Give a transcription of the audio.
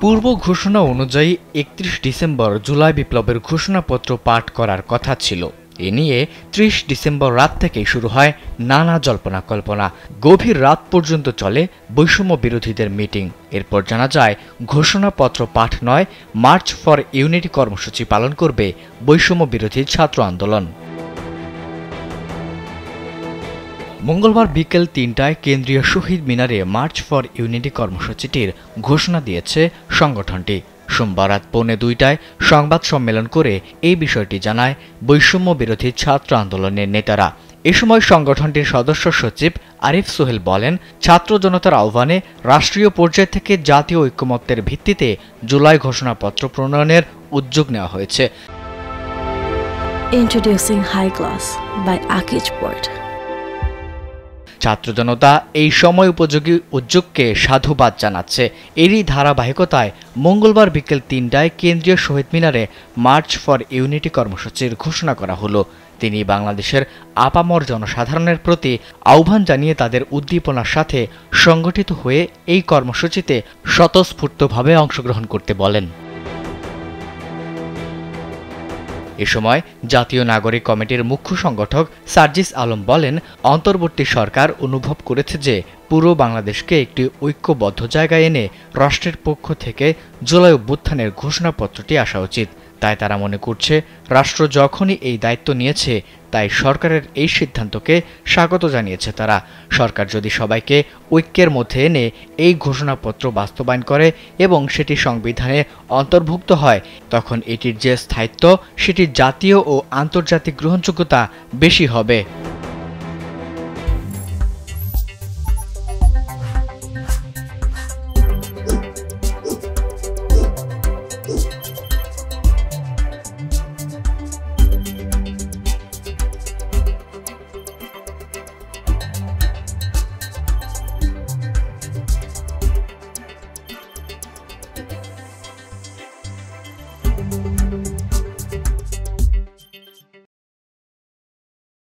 পূর্ব ঘোষণা অনুযায়ী ৩১ ডিসেম্বর জুলাই বিপ্লবের ঘোষণাপত্র পাঠ করার কথা ছিল। এ নিয়ে ৩০ ডিসেম্বর রাত থেকেই শুরু হয় নানা জল্পনা কল্পনা। গভীর রাত পর্যন্ত চলে বৈষম্য বিরোধীদের মিটিং। এরপর জানা যায় ঘোষণাপত্র পাঠ নয়, মার্চ ফর ইউনিটি কর্মসূচি পালন করবে বৈষম্য বিরোধী ছাত্র আন্দোলন। মঙ্গলবার বিকেল ৩টায় কেন্দ্রীয় শহীদ মিনারে মার্চ ফর ইউনিটি কর্মসূচিটির ঘোষণা দিয়েছে সংগঠনটি। সোমবার রাত ১:৩০টায় সংবাদ সম্মেলন করে এই বিষয়টি জানায় বৈষম্য বিরোধী ছাত্র আন্দোলনের নেতারা। এ সময় সংগঠনটির সদস্য সচিব আরিফ সোহেল বলেন, ছাত্র জনতার আহ্বানে রাষ্ট্রীয় পর্যায় থেকে জাতীয় ঐক্যমত্যের ভিত্তিতে জুলাই ঘোষণাপত্র প্রণয়নের উদ্যোগ নেওয়া হয়েছে। Introducing High Class by Akij Port. ছাত্র জনতা এই সময় উপযোগী উদ্যোগকে সাধুবাদ জানাচ্ছে। এরই ধারাবাহিকতায় মঙ্গলবার বিকেল ৩টায় কেন্দ্রীয় শহীদ মিনারে মার্চ ফর ইউনিটি কর্মসূচির ঘোষণা করা হলো। তিনি বাংলাদেশের আপামর জনসাধারণের প্রতি আহ্বান জানিয়ে তাদের উদ্দীপনার সাথে সংগঠিত হয়ে এই কর্মসূচিতে স্বতঃস্ফূর্তভাবে অংশগ্রহণ করতে বলেন। এ সময় জাতীয় নাগরিক কমিটির মুখ্য সংগঠক সার্জিস আলম বলেন, অন্তর্বর্তী সরকার অনুভব করেছে যে পুরো বাংলাদেশকে একটি ঐক্যবদ্ধ জায়গায় এনে রাষ্ট্রের পক্ষ থেকে জুলাই অভ্যুত্থানের ঘোষণাপত্রটি আসা উচিত। তাই তারা মনে করছে রাষ্ট্র যখনই এই দায়িত্ব নিয়েছে, তাই সরকারের এই সিদ্ধান্তকে স্বাগত জানিয়েছে তারা। সরকার যদি সবাইকে ঐক্যের মধ্যে এনে এই ঘোষণাপত্র বাস্তবায়ন করে এবং সেটি সংবিধানে অন্তর্ভুক্ত হয়, তখন এটির যে স্থায়িত্ব সেটি জাতীয় ও আন্তর্জাতিক গ্রহণযোগ্যতা বেশি হবে।